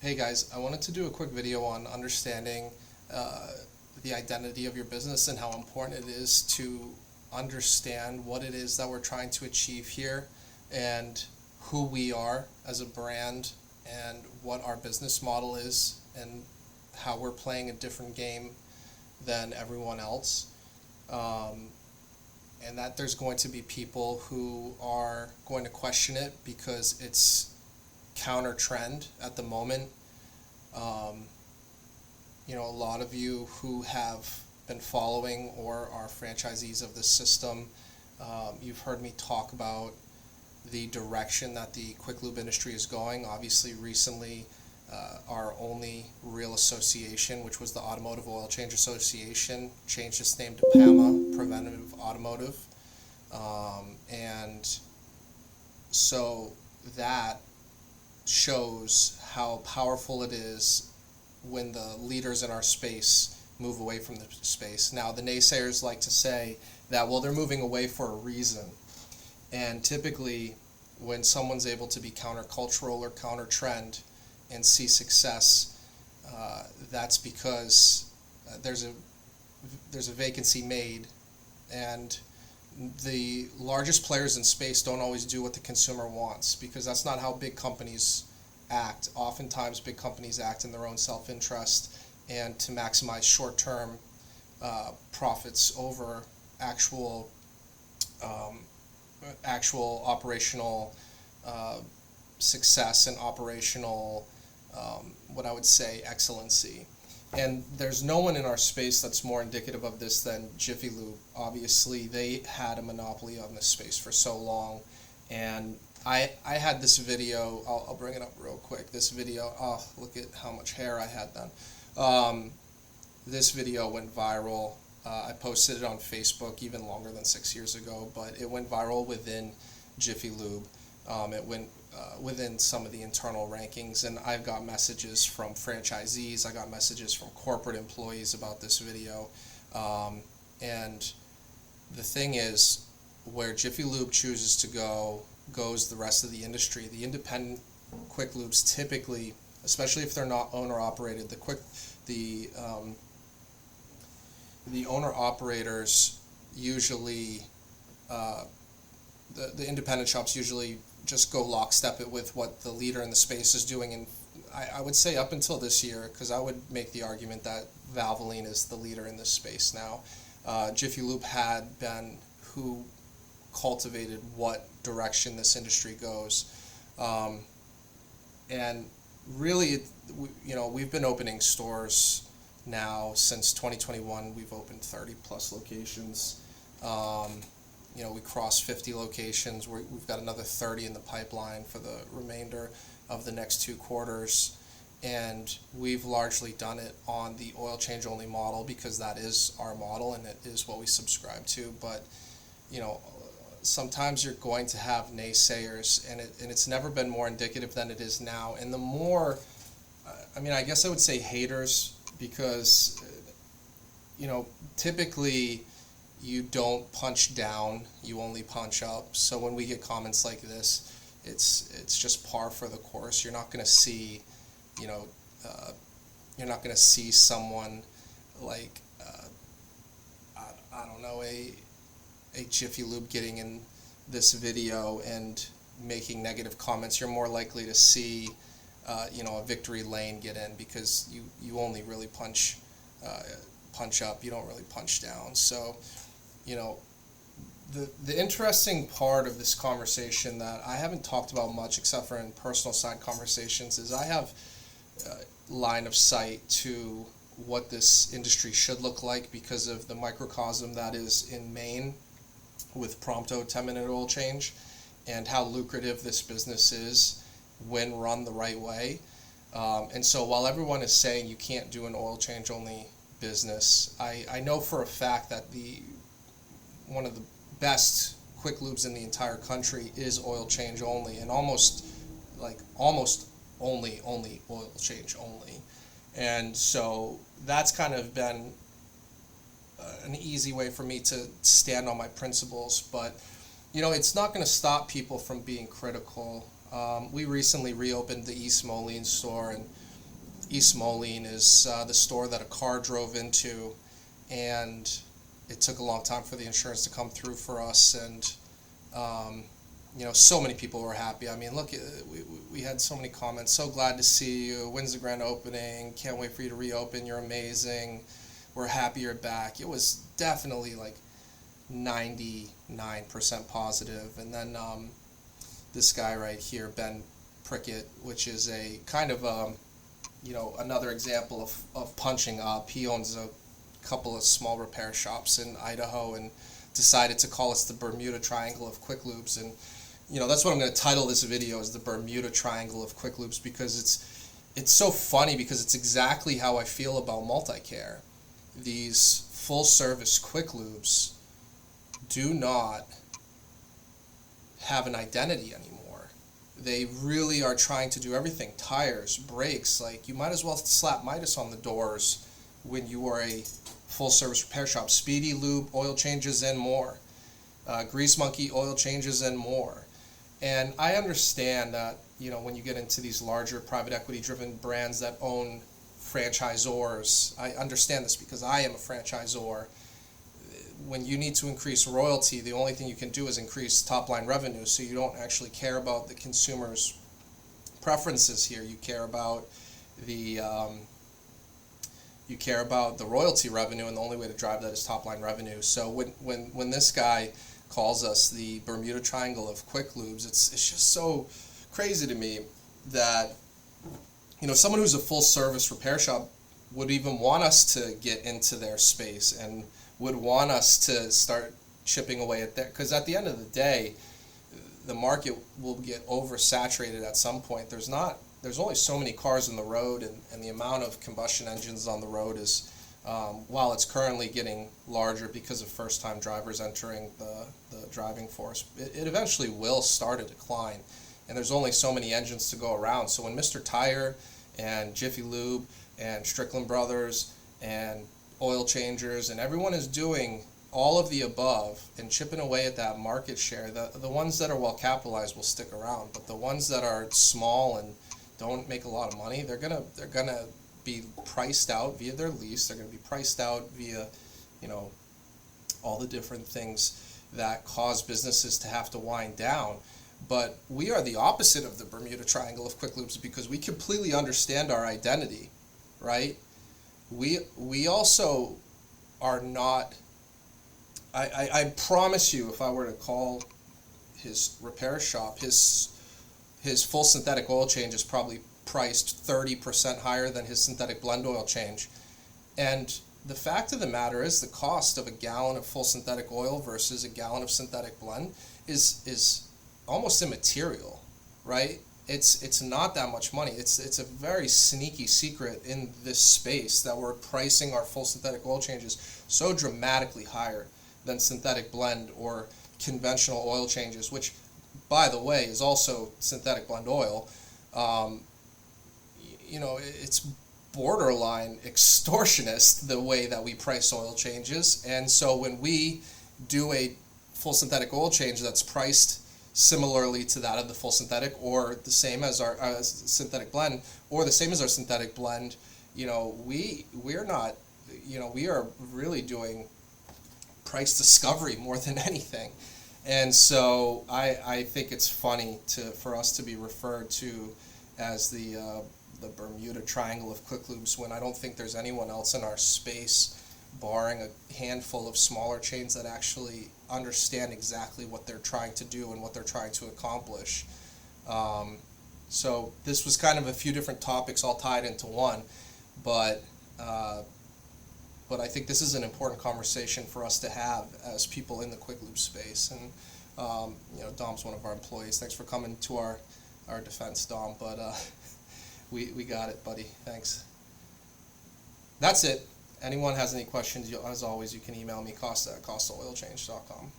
Hey guys, I wanted to do a quick video on understanding uh, the identity of your business and how important it is to understand what it is that we're trying to achieve here and who we are as a brand and what our business model is and how we're playing a different game than everyone else. Um, and that there's going to be people who are going to question it because it's counter trend at the moment. Um, a lot of you who have been following or are franchisees of this system, you've heard me talk about the direction that the quick lube industry is going. Obviously, recently, our only real association, which was the Automotive Oil Change Association, changed its name to PAMA, Preventative Automotive. And so that shows how powerful it is when the leaders in our space move away from the space. Now, the naysayers like to say that, well, they're moving away for a reason. And typically, when someone's able to be countercultural or counter trend and see success, that's because there's a vacancy made, and the largest players in space don't always do what the consumer wants because that's not how big companies act. Oftentimes, big companies act in their own self-interest and to maximize short-term profits over actual um, actual operational success and operational what I would say excellency. And there's no one in our space that's more indicative of this than Jiffy Lube. Obviously, they had a monopoly on this space for so long. And I had this video, I'll bring it up real quick. This video, oh, look at how much hair I had then. This video went viral. I posted it on Facebook even longer than 6 years ago, but it went viral within Jiffy Lube. It went within some of the internal rankings, and I've got messages from franchisees, I got messages from corporate employees about this video. And the thing is, where Jiffy Lube chooses to go, goes the rest of the industry. The independent quick lubes typically, especially if they're not owner operated, the owner operators usually, the independent shops usually just go lockstep it with what the leader in the space is doing. And I would say up until this year, because I would make the argument that Valvoline is the leader in this space now. Jiffy Lube had been who cultivated what direction this industry goes. And really, we've been opening stores now since 2021. We've opened 30 plus locations. We crossed 50 locations. We've got another 30 in the pipeline for the remainder of the next 2 quarters. And we've largely done it on the oil change only model because that is our model and it is what we subscribe to. But, sometimes you're going to have naysayers, and it's never been more indicative than it is now. And the more, I guess I would say haters, because, typically you don't punch down, you only punch up. So when we get comments like this, it's just par for the course. You're not going to see, you're not going to see someone like, I don't know, a Jiffy Lube getting in this video and making negative comments. You're more likely to see, a Victory Lane get in because you only really punch up. You don't really punch down. So, the interesting part of this conversation that I haven't talked about much except for in personal side conversations is I have line of sight to what this industry should look like because of the microcosm that is in Maine with Prompto 10-minute oil change and how lucrative this business is when run the right way. And so while everyone is saying you can't do an oil change only business, I know for a fact that one of the best quick lubes in the entire country is oil change only, and almost only oil change only. And so that's kind of been an easy way for me to stand on my principles. But it's not going to stop people from being critical. We recently reopened the East Moline store, and East Moline is the store that a car drove into, and it took a long time for the insurance to come through for us, and so many people were happy. I mean, look, we had so many comments. So glad to see you. When's the grand opening? Can't wait for you to reopen. You're amazing. We're happy you're back. It was definitely like 99% positive. And then this guy right here, Ben Prickett, which is a kind of another example of punching up. He owns a couple of small repair shops in Idaho and decided to call us the Bermuda Triangle of Quick Lubes. And that's what I'm going to title this video, is the Bermuda Triangle of Quick Lubes, because it's so funny, because it's exactly how I feel about multi-care. These full service quick lubes do not have an identity anymore. They really are trying to do everything. Tires, brakes, like you might as well slap Midas on the doors when you are a full service repair shop. Speedy Lube, oil changes and more. Grease Monkey, oil changes and more. And I understand that, when you get into these larger private equity driven brands that own franchisors, I understand this because I am a franchisor. When you need to increase royalty, the only thing you can do is increase top line revenue, so you don't actually care about the consumer's preferences here. You care about the royalty revenue, and the only way to drive that is top line revenue. So when this guy calls us the Bermuda Triangle of Quick Lubes, it's just so crazy to me that someone who's a full service repair shop would even want us to get into their space and would want us to start chipping away at that, because at the end of the day, the market will get oversaturated at some point. There's only so many cars on the road, and the amount of combustion engines on the road is, while it's currently getting larger because of first-time drivers entering the driving force, it eventually will start a decline. And there's only so many engines to go around. So when Mr. Tire and Jiffy Lube and Strickland Brothers and oil changers and everyone is doing all of the above and chipping away at that market share, the ones that are well capitalized will stick around, but the ones that are small and don't make a lot of money, they're gonna be priced out via their lease. They're gonna be priced out via all the different things that cause businesses to have to wind down. But we are the opposite of the Bermuda Triangle of Quick Lubes, because we completely understand our identity, right? We also are not, I promise you, if I were to call his repair shop, his full synthetic oil change is probably priced 30% higher than his synthetic blend oil change. And the fact of the matter is, the cost of a gallon of full synthetic oil versus a gallon of synthetic blend is almost immaterial, right? It's not that much money. It's a very sneaky secret in this space that we're pricing our full synthetic oil changes so dramatically higher than synthetic blend or conventional oil changes, which, by the way, is also synthetic blend oil. It's borderline extortionist the way that we price oil changes. And so when we do a full synthetic oil change that's priced similarly to that of the full synthetic, or the same as our synthetic blend, or the same as our synthetic blend, we're not, we are really doing price discovery more than anything. And so I think it's funny for us to be referred to as the Bermuda Triangle of Quick Lubes, when I don't think there's anyone else in our space, barring a handful of smaller chains, that actually understand exactly what they're trying to do and what they're trying to accomplish. So this was kind of a few different topics all tied into one, but I think this is an important conversation for us to have as people in the quick lube space. And Dom's one of our employees. Thanks for coming to our defense, Dom. But we got it, buddy. Thanks. That's it. Anyone has any questions, as always, you can email me, costa@costaoilchange.com.